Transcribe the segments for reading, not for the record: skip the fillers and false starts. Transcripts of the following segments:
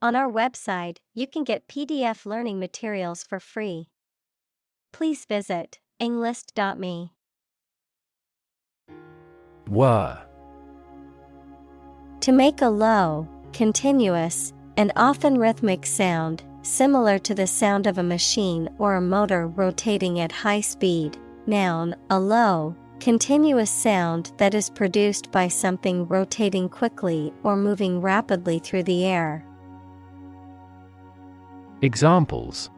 On our website, you can get PDF learning materials for free. Please visit englist.me. Whir. To make a low, continuous, and often rhythmic sound, similar to the sound of a machine or a motor rotating at high speed. Noun, a low, continuous sound that is produced by something rotating quickly or moving rapidly through the air. Examples: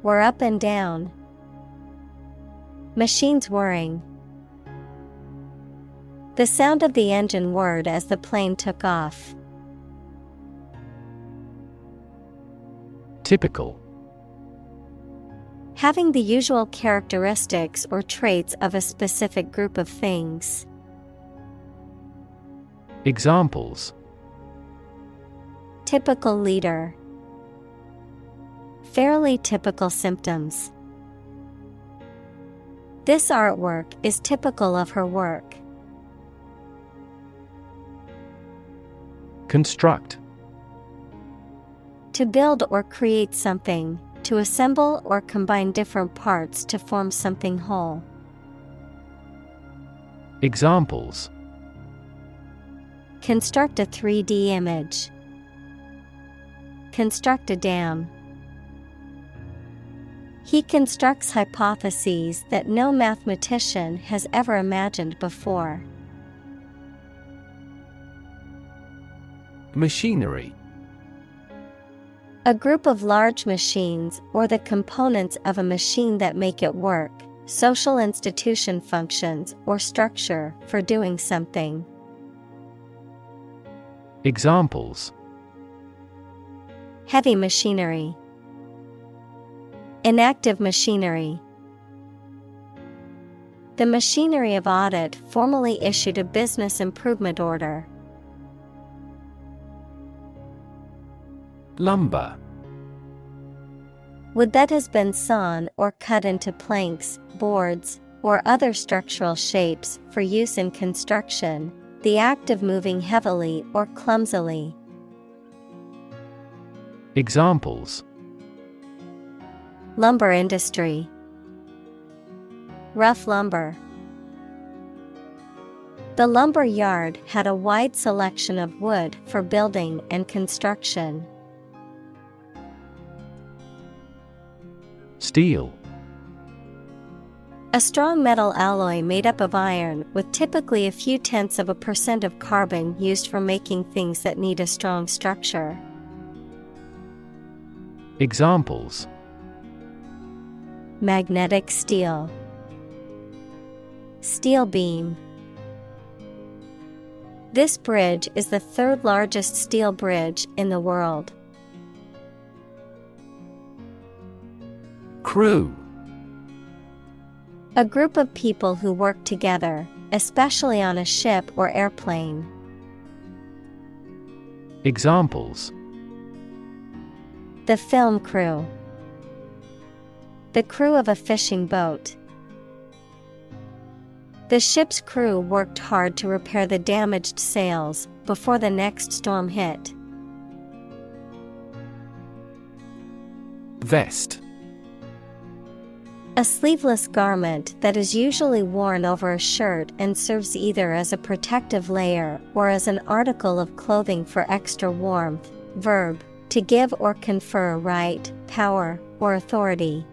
Whir up and down. Machines whirring. The sound of the engine whirred as the plane took off. Typical. Having the usual characteristics or traits of a specific group of things. Examples: Typical leader. Fairly typical symptoms. This artwork is typical of her work. Construct. To build or create something, to assemble or combine different parts to form something whole. Examples: Construct a 3D image. Construct a dam. He constructs hypotheses that no mathematician has ever imagined before. Machinery. A group of large machines or the components of a machine that make it work, social institution functions or structure for doing something. Examples: Heavy machinery. Inactive machinery. The machinery of audit formally issued a business improvement order. Lumber. Wood that has been sawn or cut into planks, boards, or other structural shapes for use in construction, the act of moving heavily or clumsily. Examples: Lumber industry. Rough lumber. The lumber yard had a wide selection of wood for building and construction. Steel. A strong metal alloy made up of iron with typically a few tenths of a % of carbon used for making things that need a strong structure. Examples: Magnetic steel. Steel beam. This bridge is the third largest steel bridge in the world. Crew. A group of people who work together, especially on a ship or airplane. Examples: The film crew. The crew of a fishing boat. The ship's crew worked hard to repair the damaged sails before the next storm hit. Vest. A sleeveless garment that is usually worn over a shirt and serves either as a protective layer or as an article of clothing for extra warmth. Verb, to give or confer right, power, or authority.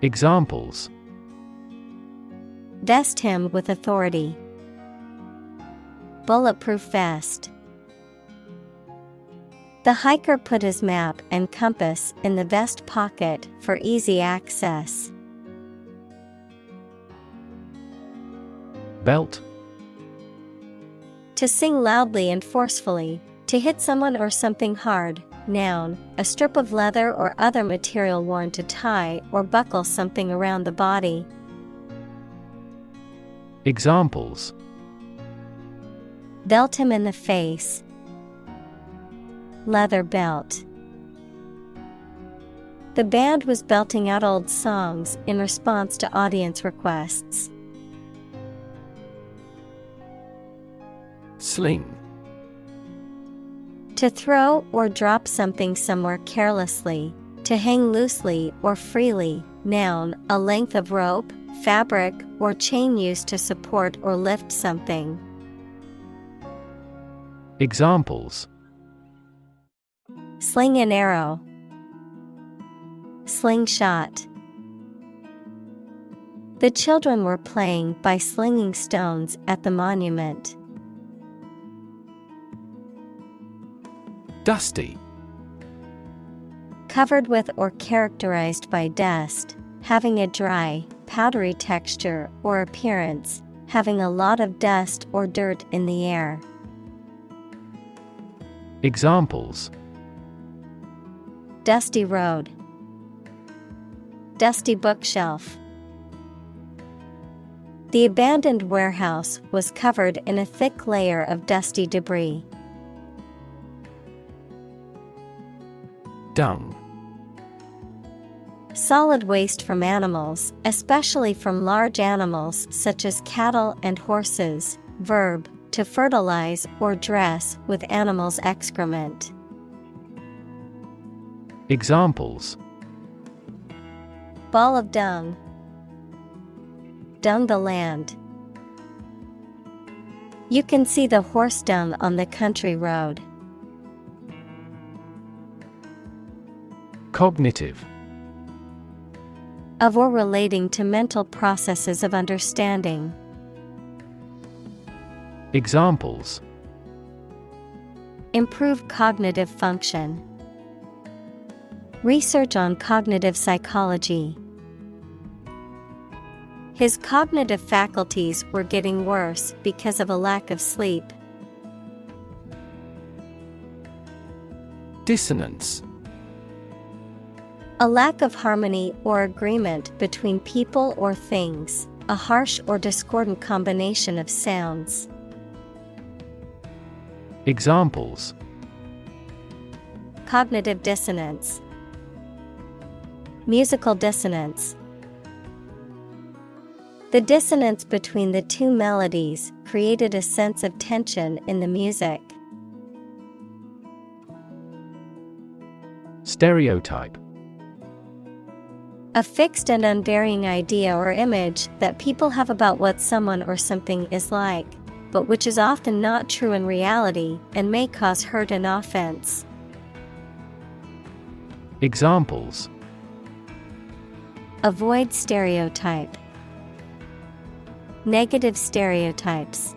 Examples: Vest him with authority. Bulletproof vest. The hiker put his map and compass in the vest pocket for easy access. Belt. To sing loudly and forcefully, to hit someone or something hard. Noun, a strip of leather or other material worn to tie or buckle something around the body. Examples: Belt him in the face. Leather belt. The band was belting out old songs in response to audience requests. Sling. To throw or drop something somewhere carelessly, to hang loosely or freely. Noun, a length of rope, fabric, or chain used to support or lift something. Examples: Sling an arrow. Slingshot. The children were playing by slinging stones at the monument. Dusty. Covered with or characterized by dust, having a dry, powdery texture or appearance, having a lot of dust or dirt in the air. Examples: Dusty road. Dusty bookshelf. The abandoned warehouse was covered in a thick layer of dusty debris. Dung. Solid waste from animals, especially from large animals such as cattle and horses. Verb, to fertilize or dress with animals' excrement. Examples: Ball of dung. Dung the land. You can see the horse dung on the country road. Cognitive. Of or relating to mental processes of understanding. Examples: Improve cognitive function. Research on cognitive psychology. His cognitive faculties were getting worse because of a lack of sleep. Dissonance. A lack of harmony or agreement between people or things, a harsh or discordant combination of sounds. Examples: Cognitive dissonance. Musical dissonance. The dissonance between the two melodies created a sense of tension in the music. Stereotype. A fixed and unvarying idea or image that people have about what someone or something is like, but which is often not true in reality and may cause hurt and offense. Examples: Avoid stereotype. Negative stereotypes.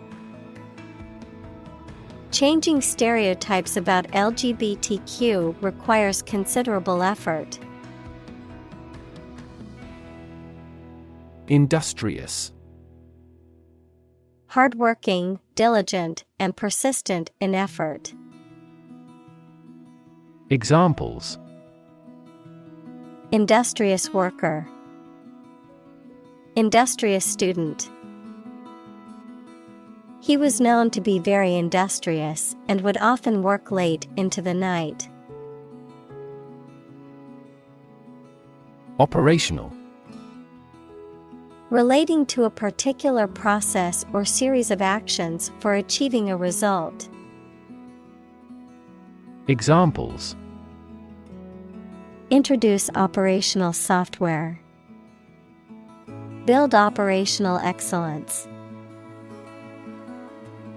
Changing stereotypes about LGBTQ requires considerable effort. Industrious. Hardworking, diligent, and persistent in effort. Examples: Industrious worker. Industrious student. He was known to be very industrious and would often work late into the night. Operational. Relating to a particular process or series of actions for achieving a result. Examples: Introduce operational software. Build operational excellence.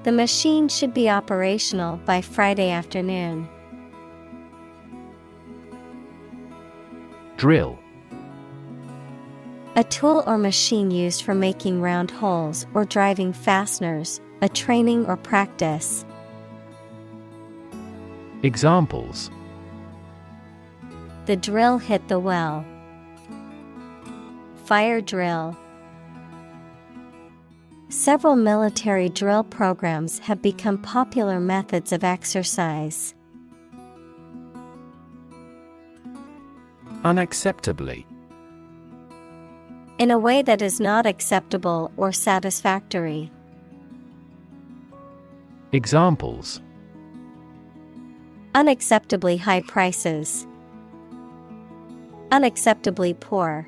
The machine should be operational by Friday afternoon. Drill. A tool or machine used for making round holes or driving fasteners, a training or practice. Examples: The drill hit the well. Fire drill. Several military drill programs have become popular methods of exercise. Unacceptably. In a way that is not acceptable or satisfactory. Examples: Unacceptably high prices. Unacceptably poor.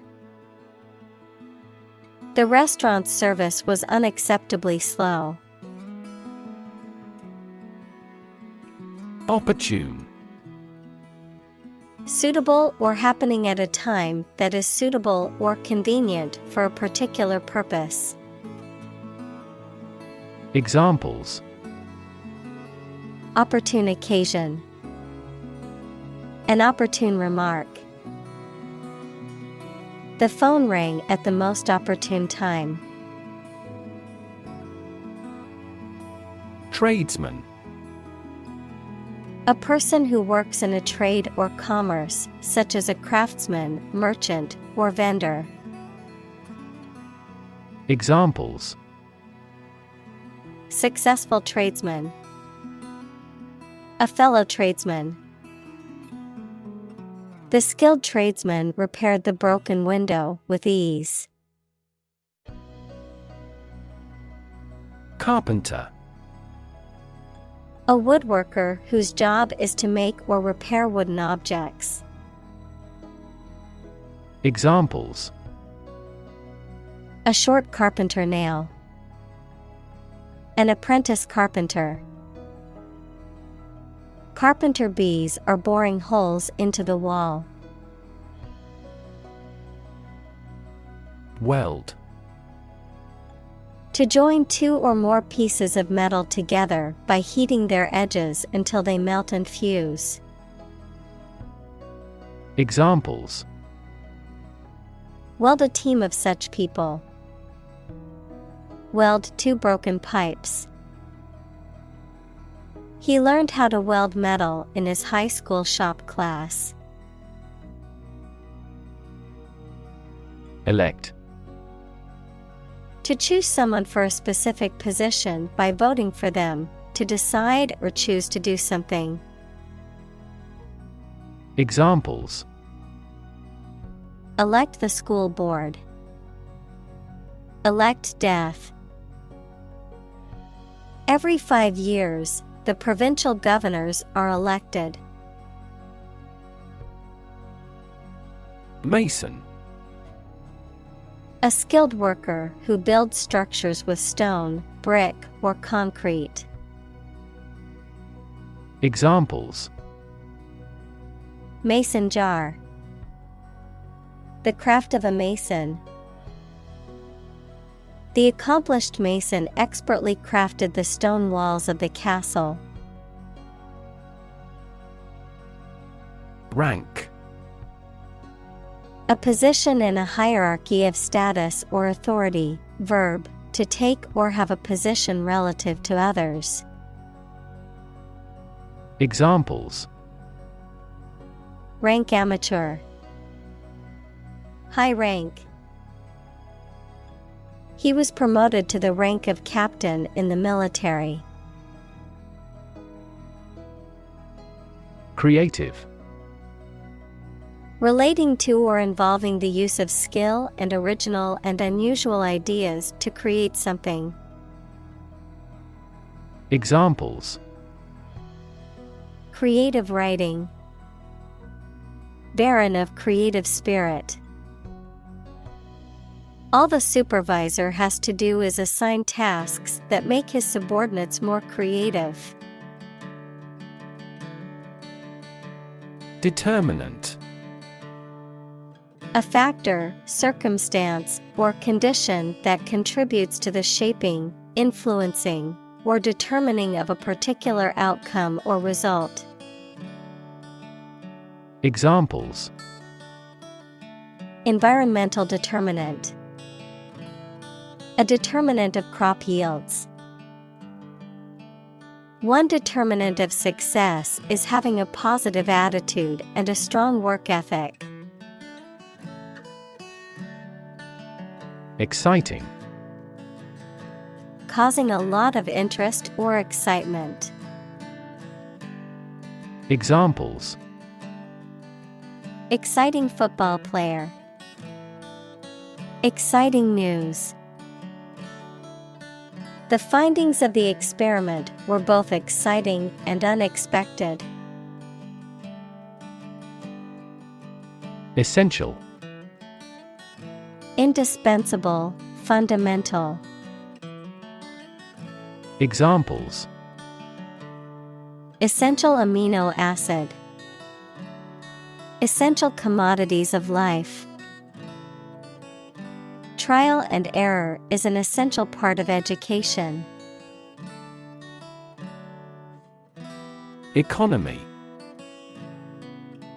The restaurant's service was unacceptably slow. Opportune. Suitable or happening at a time that is suitable or convenient for a particular purpose. Examples: Opportune occasion. An opportune remark. The phone rang at the most opportune time. Tradesman. A person who works in a trade or commerce, such as a craftsman, merchant, or vendor. Examples: Successful tradesman. A fellow tradesman. The skilled tradesman repaired the broken window with ease. Carpenter. A woodworker whose job is to make or repair wooden objects. Examples: A short carpenter nail. An apprentice carpenter. Carpenter bees are boring holes into the wall. Weld. To join two or more pieces of metal together by heating their edges until they melt and fuse. Examples: Weld a team of such people. Weld two broken pipes. He learned how to weld metal in his high school shop class. Elect. To choose someone for a specific position by voting for them, to decide or choose to do something. Examples: Elect the school board. Elect death. Every 5 years, the provincial governors are elected. Mason. A skilled worker who builds structures with stone, brick, or concrete. Examples: Mason jar. The craft of a mason. The accomplished mason expertly crafted the stone walls of the castle. Rank. A position in a hierarchy of status or authority. Verb, to take or have a position relative to others. Examples: Rank amateur. High rank. He was promoted to the rank of captain in the military. Creative. Relating to or involving the use of skill and original and unusual ideas to create something. Examples: Creative writing. Barren of creative spirit. All the supervisor has to do is assign tasks that make his subordinates more creative. Determinant. A factor, circumstance, or condition that contributes to the shaping, influencing, or determining of a particular outcome or result. Examples: Environmental determinant. A determinant of crop yields. One determinant of success is having a positive attitude and a strong work ethic. Exciting. Causing a lot of interest or excitement. Examples: Exciting football player. Exciting news. The findings of the experiment were both exciting and unexpected. Essential. Indispensable, fundamental. Examples: Essential amino acid. Essential commodities of life. Trial and error is an essential part of education. Economy.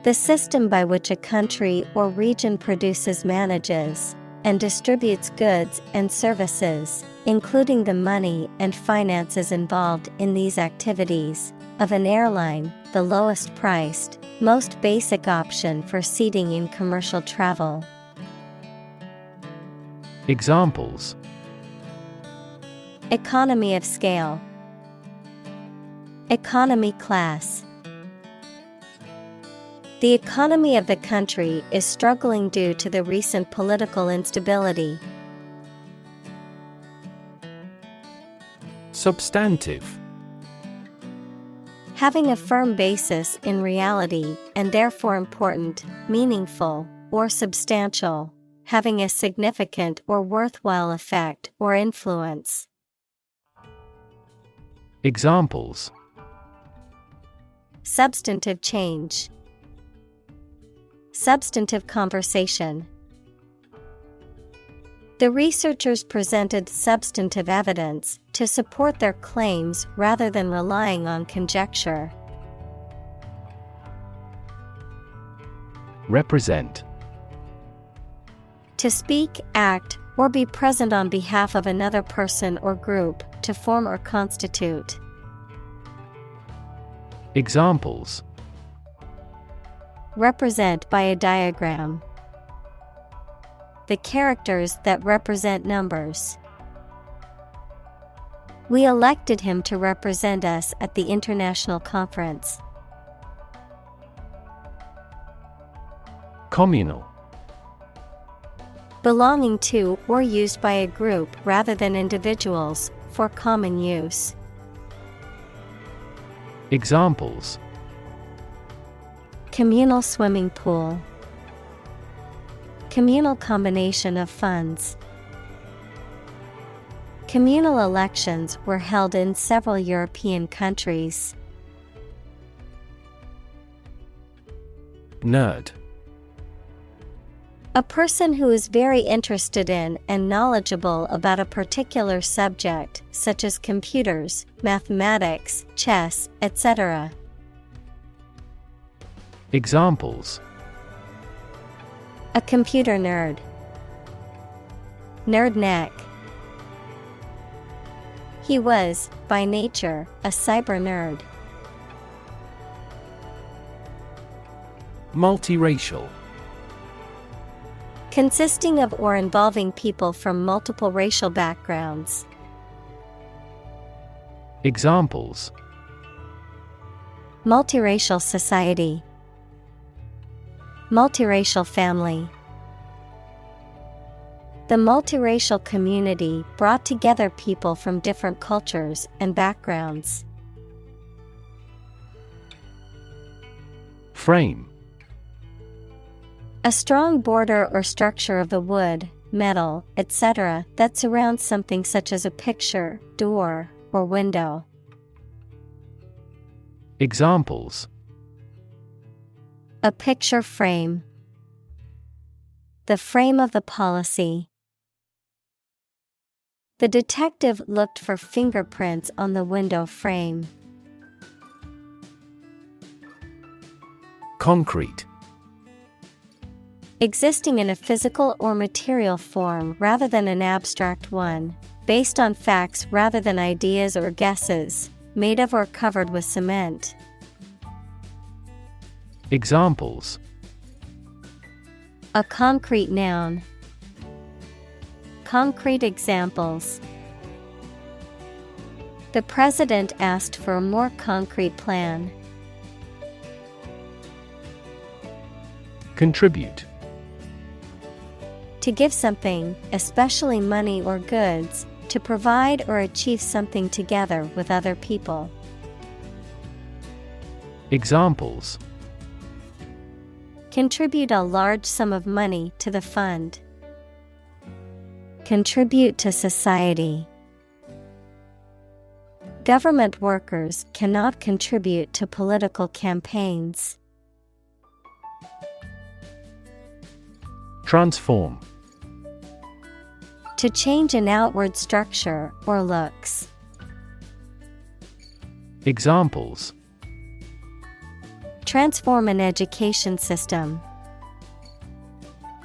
The system by which a country or region produces, manages, and distributes goods and services, including the money and finances involved in these activities, of an airline, the lowest priced, most basic option for seating in commercial travel. Examples: Economy of scale. Economy class. The economy of the country is struggling due to the recent political instability. Substantive. Having a firm basis in reality and therefore important, meaningful, or substantial. Having a significant or worthwhile effect or influence. Examples: Substantive change. Substantive conversation. The researchers presented substantive evidence to support their claims rather than relying on conjecture. Represent. To speak, act, or be present on behalf of another person or group, to form or constitute. Examples: Represent by a diagram. The characters that represent numbers. We elected him to represent us at the international conference. Communal. Belonging to or used by a group rather than individuals, for common use. Examples: Communal swimming pool. Communal combination of funds. Communal elections were held in several European countries. Nerd. A person who is very interested in and knowledgeable about a particular subject, such as computers, mathematics, chess, etc. Examples: A computer nerd. Nerd neck. He was, by nature, a cyber nerd. Multiracial. Consisting of or involving people from multiple racial backgrounds. Examples: Multiracial society. Multiracial family. The multiracial community brought together people from different cultures and backgrounds. Frame. A strong border or structure of the wood, metal, etc. that surrounds something such as a picture, door, or window. Examples: A picture frame. The frame of the policy. The detective looked for fingerprints on the window frame. Concrete. Existing in a physical or material form rather than an abstract one, based on facts rather than ideas or guesses, made of or covered with cement. Examples: A concrete noun. Concrete examples. The president asked for a more concrete plan. Contribute. To give something, especially money or goods, to provide or achieve something together with other people. Examples: Contribute a large sum of money to the fund. Contribute to society. Government workers cannot contribute to political campaigns. Transform. To change an outward structure or looks. Examples: Transform an education system.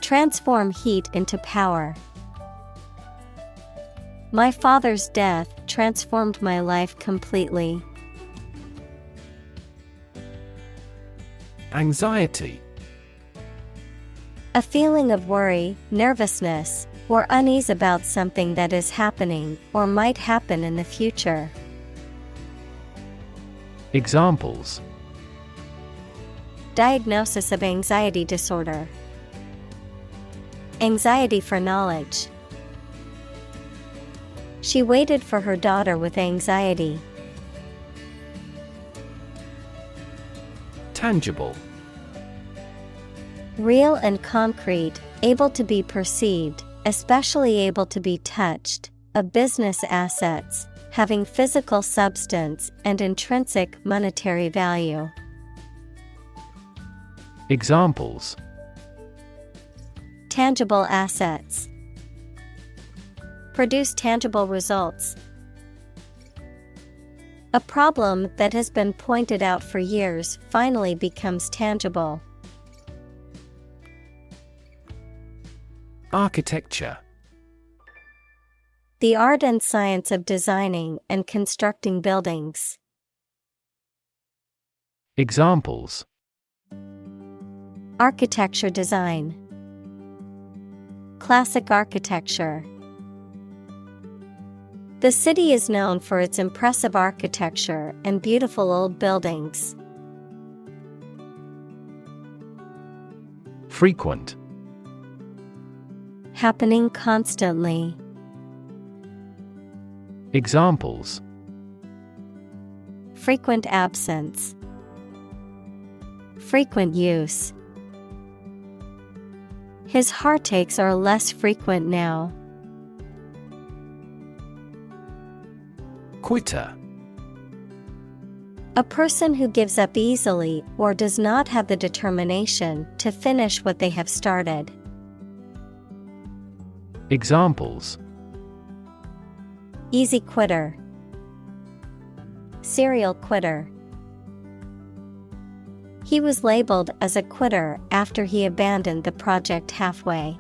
Transform heat into power. My father's death transformed my life completely. Anxiety. A feeling of worry, nervousness, or unease about something that is happening or might happen in the future. Examples: Diagnosis of anxiety disorder. Anxiety for knowledge. She waited for her daughter with anxiety. Tangible. Real and concrete, able to be perceived, especially able to be touched, of business assets, having physical substance and intrinsic monetary value. Examples: Tangible assets. Produce tangible results. A problem that has been pointed out for years finally becomes tangible. Architecture. The art and science of designing and constructing buildings. Examples: Architecture design. Classic architecture. The city is known for its impressive architecture and beautiful old buildings. Frequent. Happening constantly. Examples: Frequent absence. Frequent use. His heartaches are less frequent now. Quitter. A person who gives up easily or does not have the determination to finish what they have started. Examples: Easy quitter. Serial quitter. He was labeled as a quitter after he abandoned the project halfway.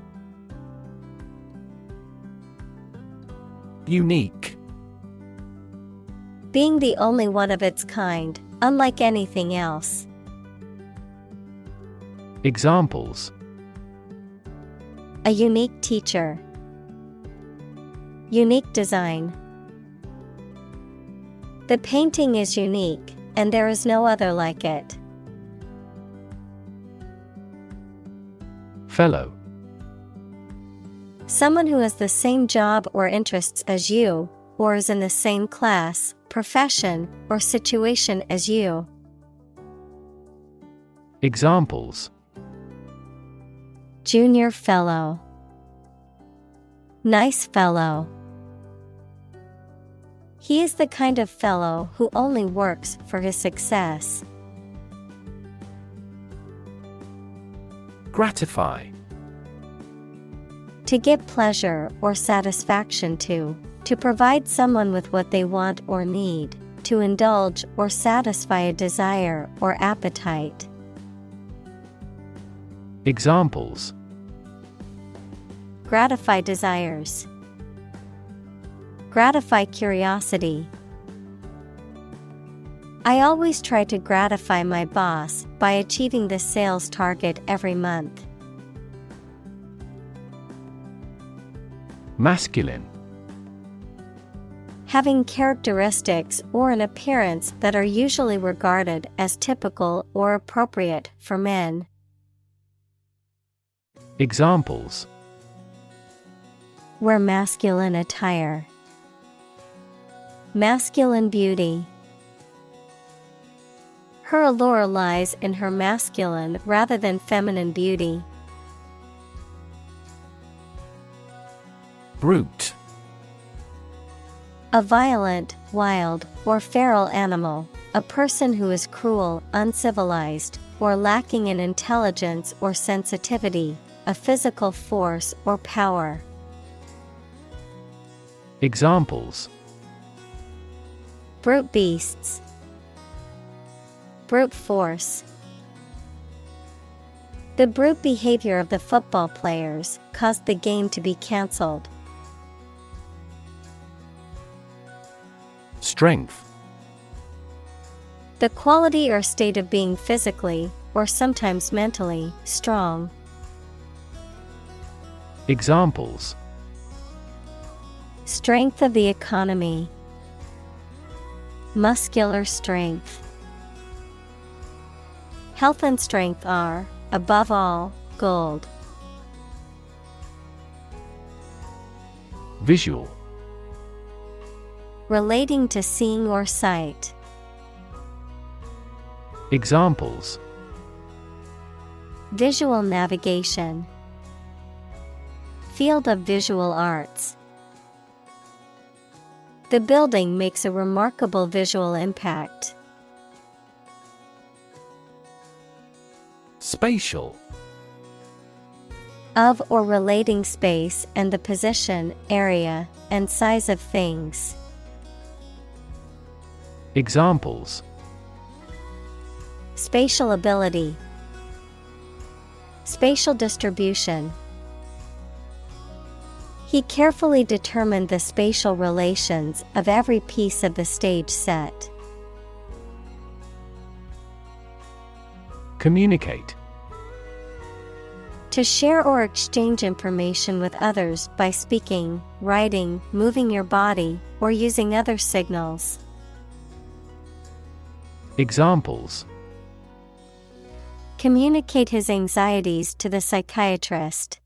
Unique. Being the only one of its kind, unlike anything else. Examples: A unique teacher. Unique design. The painting is unique, and there is no other like it. Fellow. Someone who has the same job or interests as you, or is in the same class, profession, or situation as you. Examples: Junior fellow. Nice fellow. He is the kind of fellow who only works for his success. Gratify. To give pleasure or satisfaction to provide someone with what they want or need, to indulge or satisfy a desire or appetite. Examples: Gratify desires. Gratify curiosity. I always try to gratify my boss by achieving the sales target every month. Masculine. Having characteristics or an appearance that are usually regarded as typical or appropriate for men. Examples: Wear masculine attire. Masculine beauty. Her allure lies in her masculine rather than feminine beauty. Brute. A violent, wild, or feral animal, a person who is cruel, uncivilized, or lacking in intelligence or sensitivity, a physical force or power. Examples: Brute beasts. Brute force. The brute behavior of the football players caused the game to be cancelled. Strength. The quality or state of being physically, or sometimes mentally, strong. Examples: Strength of the economy. Muscular strength. Health and strength are, above all, gold. Visual. Relating to seeing or sight. Examples: Visual navigation. Field of visual arts. The building makes a remarkable visual impact. Spatial. Of or relating space and the position, area, and size of things. Examples: Spatial ability. Spatial distribution. He carefully determined the spatial relations of every piece of the stage set. Communicate. To share or exchange information with others by speaking, writing, moving your body, or using other signals. Examples: Communicate his anxieties to the psychiatrist.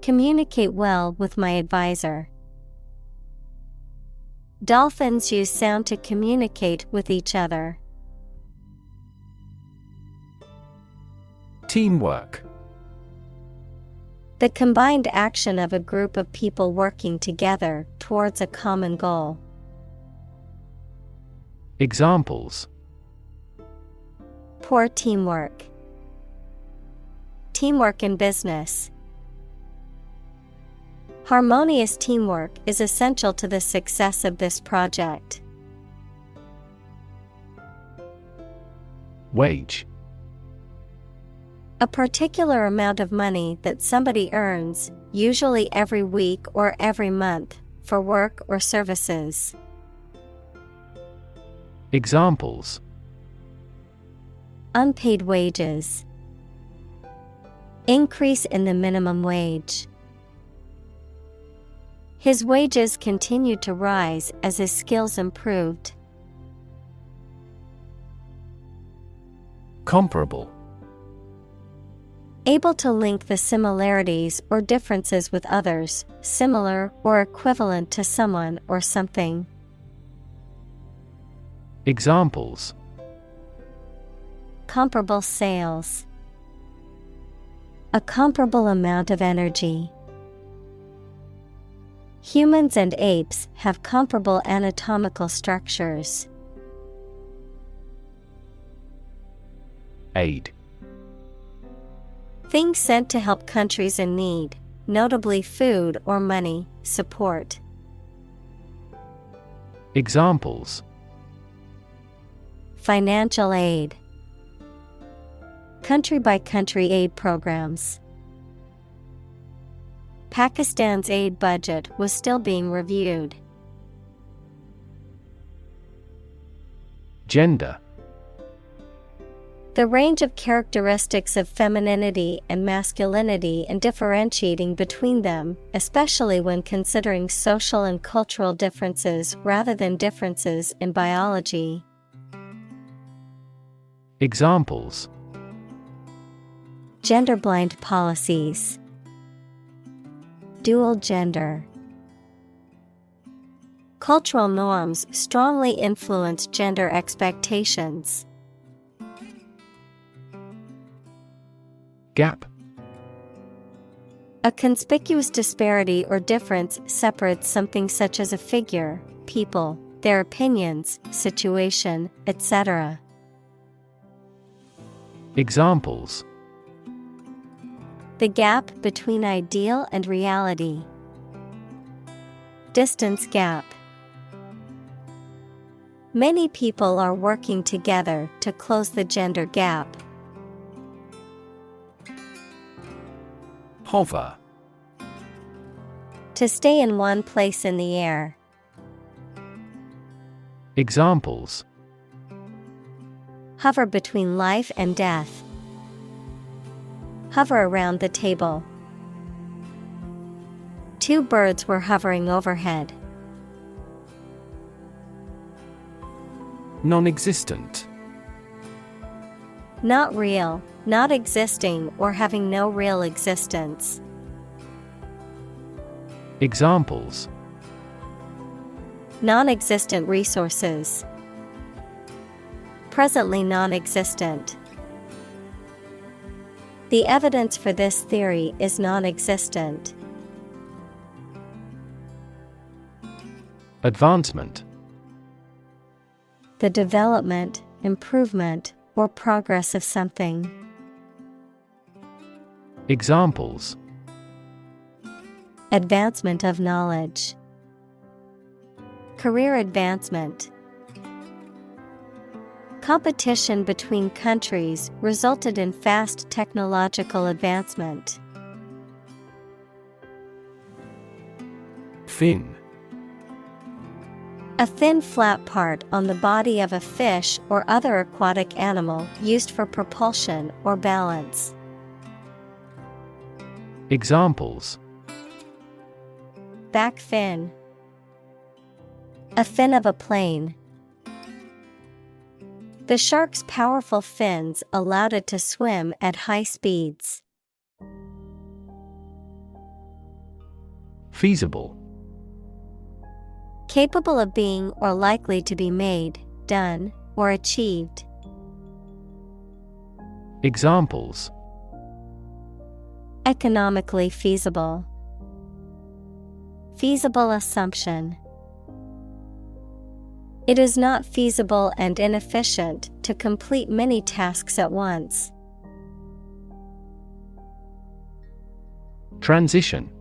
Communicate well with my advisor. Dolphins use sound to communicate with each other. Teamwork. The combined action of a group of people working together towards a common goal. Examples: Poor teamwork. Teamwork in business. Harmonious teamwork is essential to the success of this project. Wage. A particular amount of money that somebody earns, usually every week or every month, for work or services. Examples: Unpaid wages. Increase in the minimum wage. His wages continued to rise as his skills improved. Comparable. Able to link the similarities or differences with others, similar or equivalent to someone or something. Examples: Comparable sales. A comparable amount of energy. Humans and apes have comparable anatomical structures. Aid. Things sent to help countries in need, notably food or money, support. Examples: Financial aid. Country-by-country aid programs. Pakistan's aid budget was still being reviewed. Gender. The range of characteristics of femininity and masculinity and differentiating between them, especially when considering social and cultural differences rather than differences in biology. Examples: Gender-blind policies. Dual gender. Cultural norms strongly influence gender expectations. Gap. A conspicuous disparity or difference separates something such as a figure, people, their opinions, situation, etc. Examples: The gap between ideal and reality. Distance gap. Many people are working together to close the gender gap. Hover. To stay in one place in the air. Examples: Hover between life and death. Hover around the table. Two birds were hovering overhead. Non-existent. Not real, not existing or having no real existence. Examples: Non-existent resources. Presently non-existent. The evidence for this theory is non-existent. Advancement. The development, improvement, or progress of something. Examples: Advancement of knowledge. Career advancement. Competition between countries resulted in fast technological advancement. Fin. A thin flat part on the body of a fish or other aquatic animal used for propulsion or balance. Examples: Back fin. A fin of a plane. The shark's powerful fins allowed it to swim at high speeds. Feasible. Capable of being or likely to be made, done, or achieved. Examples: Economically feasible. Feasible assumption. It is not feasible and inefficient to complete many tasks at once. Transition.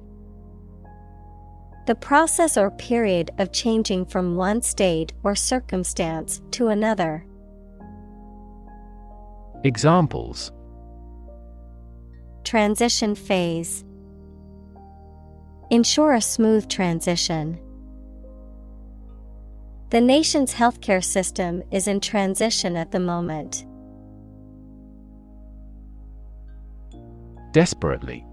The process or period of changing from one state or circumstance to another. Examples: Transition phase. Ensure a smooth transition. The nation's healthcare system is in transition at the moment. Desperately.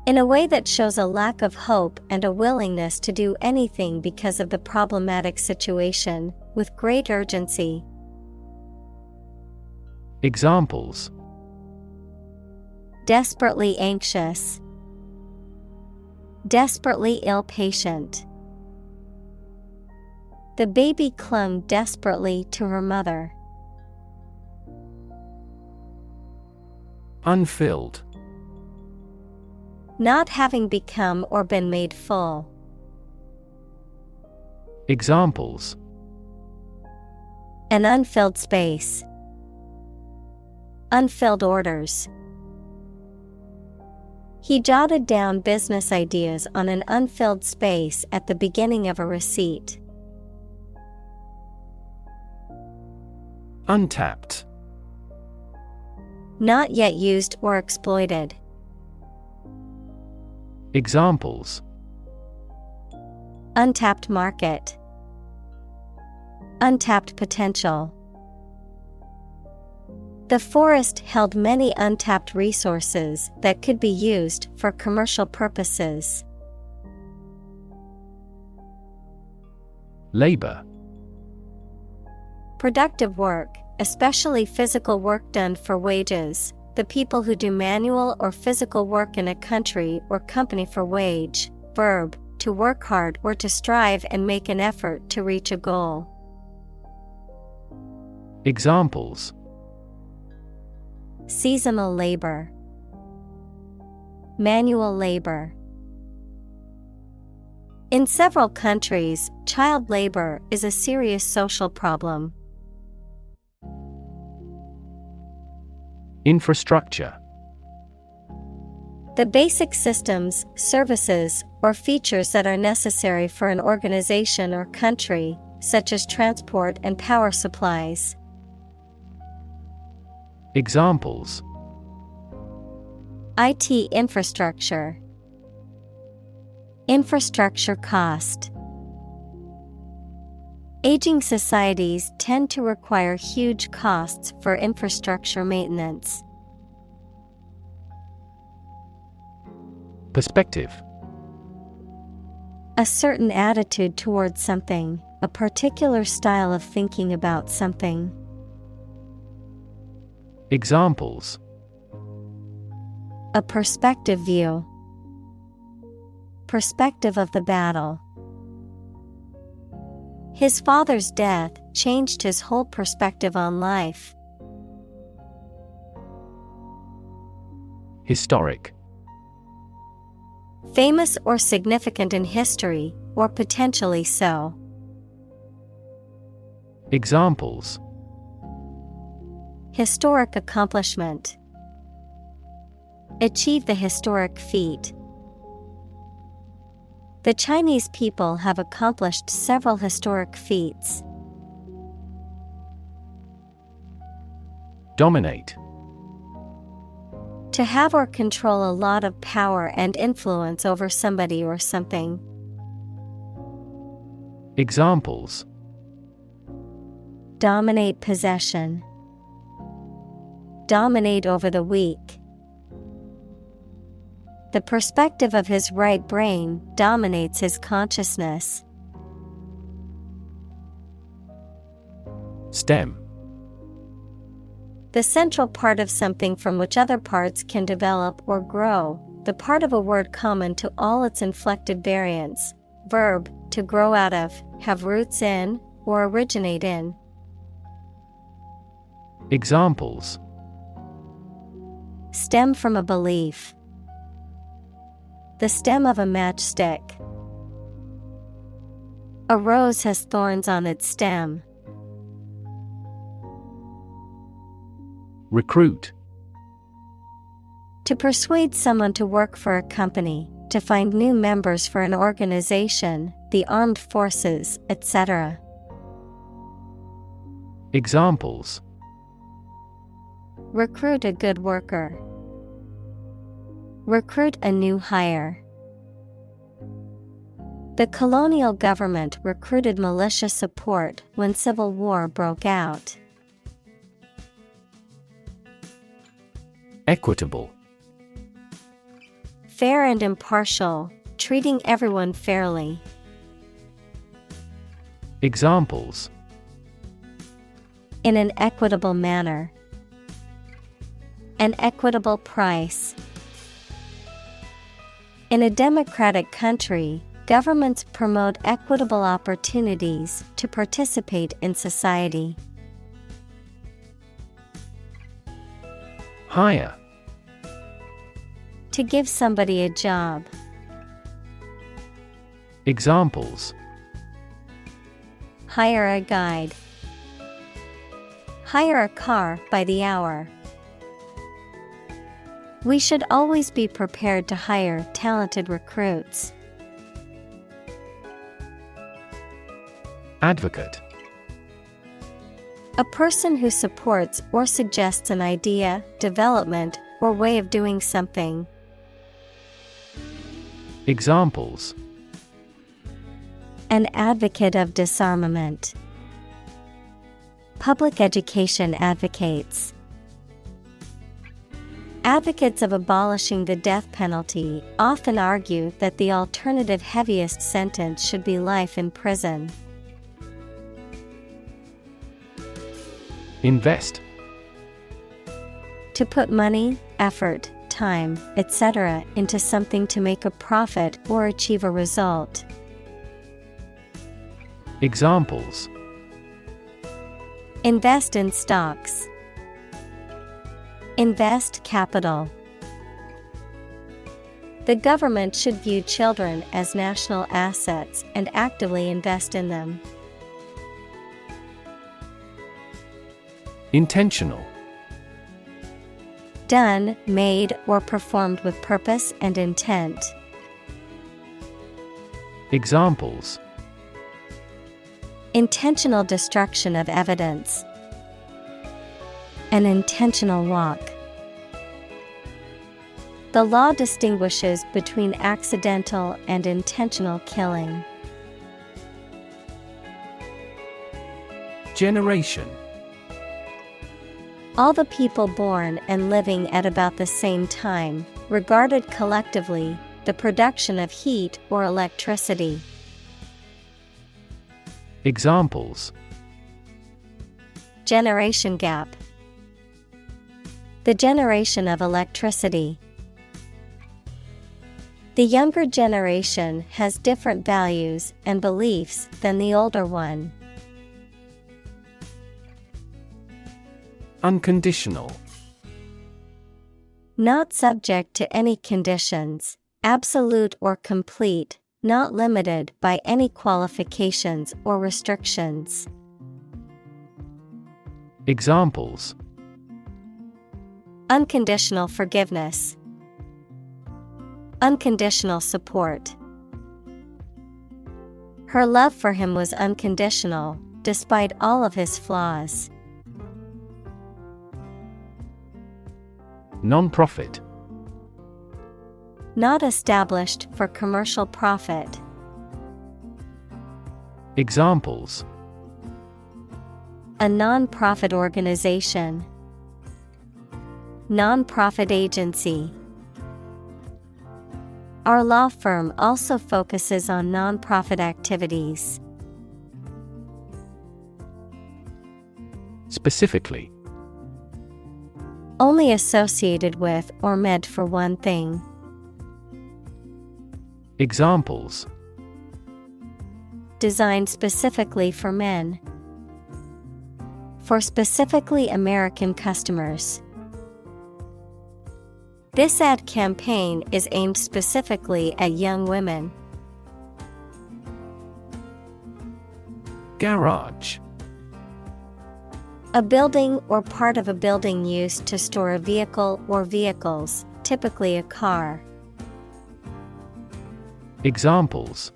In a way that shows a lack of hope and a willingness to do anything because of the problematic situation, with great urgency. Examples: Desperately anxious. Desperately ill patient. The baby clung desperately to her mother. Unfilled. Not having become or been made full. Examples: An unfilled space. Unfilled orders. He jotted down business ideas on an unfilled space at the beginning of a receipt. Untapped. Not yet used or exploited. Examples: Untapped market. Untapped potential. The forest held many untapped resources that could be used for commercial purposes. Labor. Productive work, especially physical work done for wages, the people who do manual or physical work in a country or company for wage. Verb, to work hard or to strive and make an effort to reach a goal. Examples: Seasonal labor. manual labor. In several countries, child labor is a serious social problem. Infrastructure. The basic systems, services, or features that are necessary for an organization or country, such as transport and power supplies. Examples: IT infrastructure. Infrastructure cost. Aging societies tend to require huge costs for infrastructure maintenance. Perspective. A certain attitude towards something, a particular style of thinking about something. Examples: A perspective view. Perspective of the battle. His father's death changed his whole perspective on life. Historic. Famous or significant in history, or potentially so. Examples: Historic accomplishment. Achieve the historic feat. The Chinese people have accomplished several historic feats. Dominate. To have or control a lot of power and influence over somebody or something. Examples: Dominate possession. Dominate over the weak. The perspective of his right brain dominates his consciousness. Stem. The central part of something from which other parts can develop or grow, the part of a word common to all its inflected variants. Verb, to grow out of, have roots in, or originate in. Examples: Stem from a belief. The stem of a matchstick. A rose has thorns on its stem. Recruit. To persuade someone to work for a company, to find new members for an organization, the armed forces, etc. Examples: Recruit a good worker. Recruit a new hire. The colonial government recruited militia support when civil war broke out. Equitable. Fair and impartial, treating everyone fairly. Examples: In an equitable manner. An equitable price. In a democratic country, governments promote equitable opportunities to participate in society. Hire. To give somebody a job. Examples: Hire a guide. Hire a car by the hour. We should always be prepared to hire talented recruits. Advocate. A person who supports or suggests an idea, development, or way of doing something. Examples: An advocate of disarmament. Public education advocates. Advocates of abolishing the death penalty often argue that the alternative heaviest sentence should be life in prison. Invest. To put money, effort, time, etc. into something to make a profit or achieve a result. Examples: Invest in stocks. Invest capital. The government should view children as national assets and actively invest in them. Intentional. Done, made, or performed with purpose and intent. Examples: intentional destruction of evidence, an intentional walk. The law distinguishes between accidental and intentional killing. Generation. All the people born and living at about the same time, regarded collectively, the production of heat or electricity. Examples: generation gap, the generation of electricity. The younger generation has different values and beliefs than the older one. Unconditional. Not subject to any conditions, absolute or complete, not limited by any qualifications or restrictions. Examples: unconditional forgiveness, unconditional support. Her love for him was unconditional, despite all of his flaws. Non-profit. Not established for commercial profit. Examples: a non-profit organization, non-profit agency. Our law firm also focuses on non-profit activities. Specifically. Only associated with or meant for one thing. Examples: designed specifically for men. For specifically American customers. This ad campaign is aimed specifically at young women. Garage. A building or part of a building used to store a vehicle or vehicles, typically a car. Examples: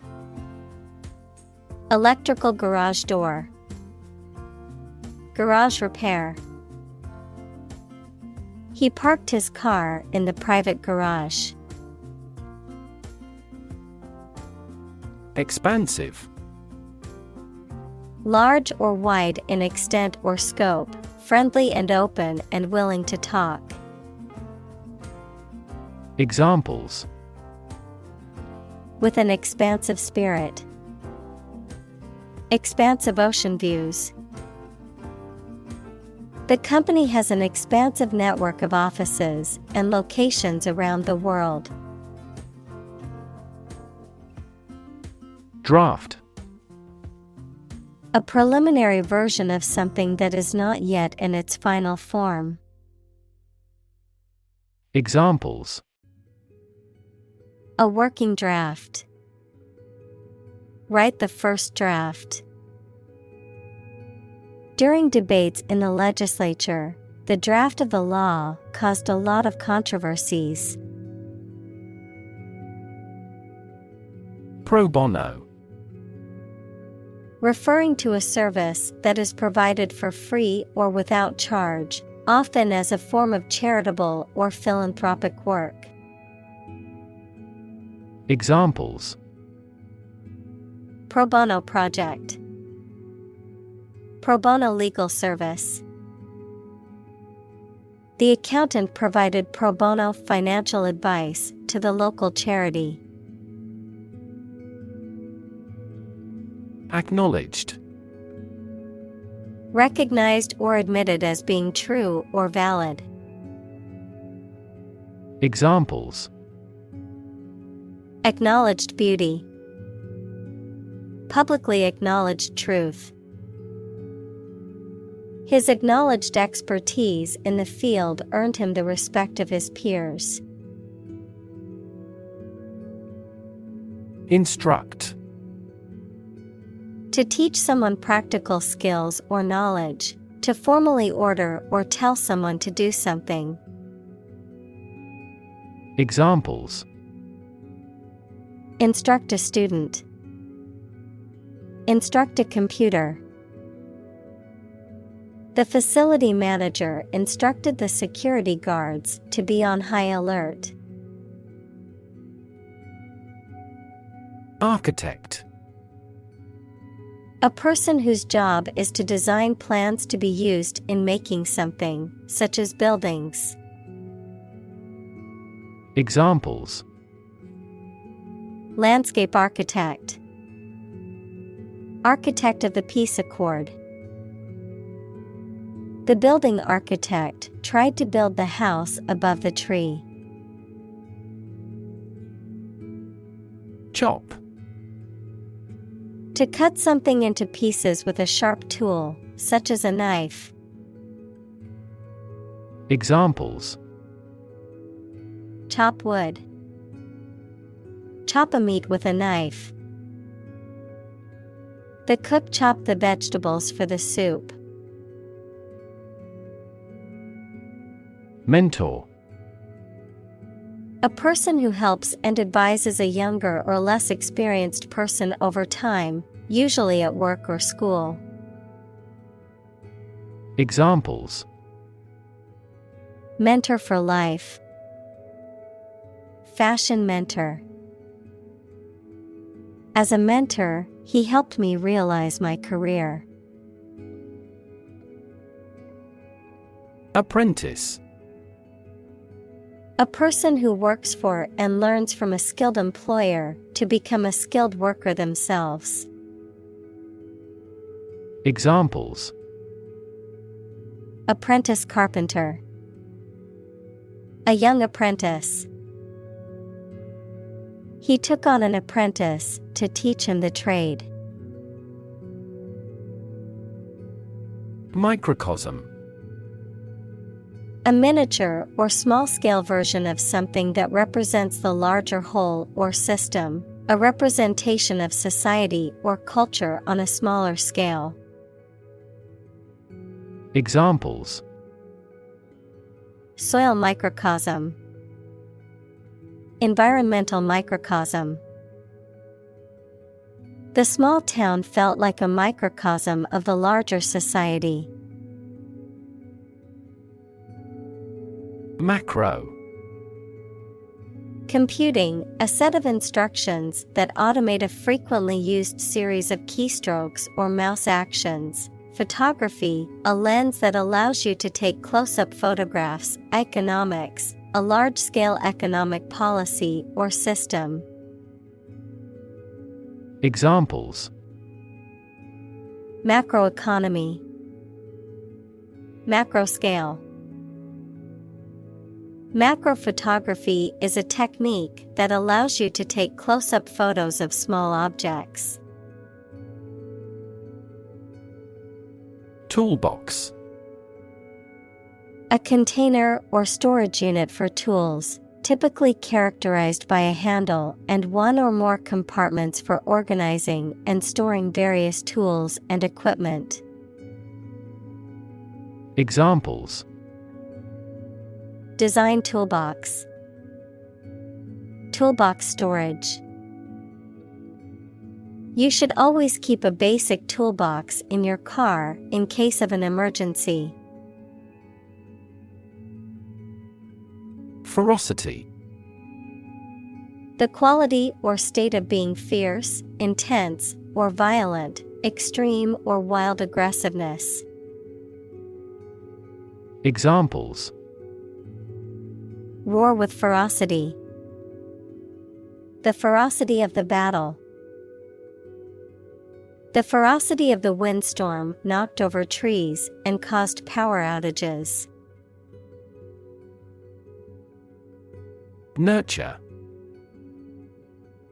electrical garage door, garage repair. He parked his car in the private garage. Expansive. Large or wide in extent or scope, friendly and open and willing to talk. Examples: with an expansive spirit. Expansive ocean views. The company has an expansive network of offices and locations around the world. Draft. A preliminary version of something that is not yet in its final form. Examples: a working draft. Write the first draft. During debates in the legislature, the draft of the law caused a lot of controversies. Pro bono. Referring to a service that is provided for free or without charge, often as a form of charitable or philanthropic work. Examples: pro bono project. Pro bono legal service. The accountant provided pro bono financial advice to the local charity. Acknowledged. Recognized or admitted as being true or valid. Examples: acknowledged beauty. Publicly acknowledged truth. His acknowledged expertise in the field earned him the respect of his peers. Instruct. To teach someone practical skills or knowledge. To formally order or tell someone to do something. Examples. Instruct a student. Instruct a computer. The facility manager instructed the security guards to be on high alert. Architect. A person whose job is to design plans to be used in making something, such as buildings. Examples. Landscape architect. Architect of the peace accord. The building architect tried to build the house above the tree. Chop. To cut something into pieces with a sharp tool, such as a knife. Examples. Chop wood. Chop a meat with a knife. The cook chopped the vegetables for the soup. Mentor. A person who helps and advises a younger or less experienced person over time, usually at work or school. Examples. Mentor for life. Fashion mentor. As a mentor, he helped me realize my career. Apprentice. A person who works for and learns from a skilled employer to become a skilled worker themselves. Examples. Apprentice carpenter. A young apprentice. He took on an apprentice to teach him the trade. Microcosm. A miniature or small-scale version of something that represents the larger whole or system, a representation of society or culture on a smaller scale. Examples. Soil microcosm. Environmental microcosm. The small town felt like a microcosm of the larger society. Macro. Computing, a set of instructions that automate a frequently used series of keystrokes or mouse actions. Photography, a lens that allows you to take close-up photographs. Economics, a large-scale economic policy or system. Examples. Macroeconomy. Macro scale. Macrophotography is a technique that allows you to take close-up photos of small objects. Toolbox. A container or storage unit for tools, typically characterized by a handle and one or more compartments for organizing and storing various tools and equipment. Examples. Design toolbox. Toolbox storage. You should always keep a basic toolbox in your car in case of an emergency. Ferocity. The quality or state of being fierce, intense, or violent, extreme or wild aggressiveness. Examples. Roar with ferocity. The ferocity of the battle. The ferocity of the windstorm knocked over trees and caused power outages. Nurture.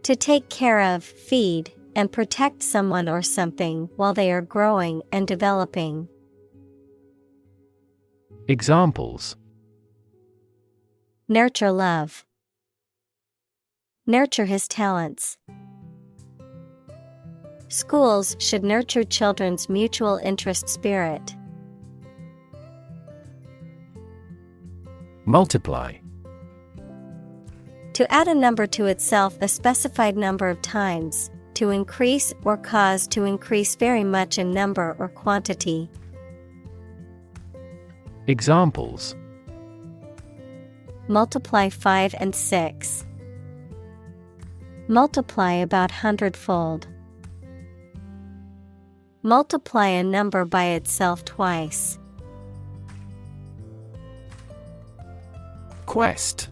To take care of, feed, and protect someone or something while they are growing and developing. Examples. Nurture love. Nurture his talents. Schools should nurture children's mutual interest spirit. Multiply. To add a number to itself a specified number of times, to increase or cause to increase very much in number or quantity. Examples: Multiply 5 and 6. Multiply about 100-fold. Multiply a number by itself twice. Quest.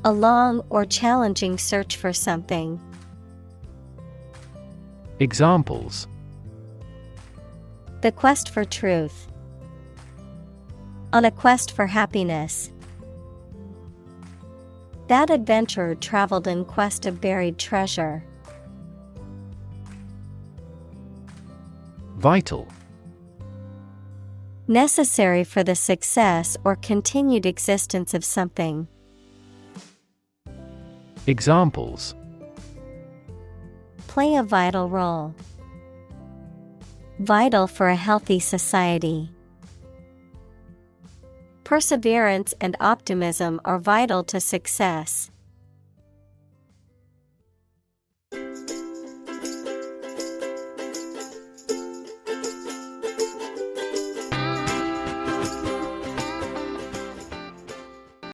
A long or challenging search for something. Examples: The quest for truth. On a quest for happiness. That adventurer traveled in quest of buried treasure. Vital. Necessary for the success or continued existence of something. Examples: Play a vital role. Vital for a healthy society. Perseverance and optimism are vital to success.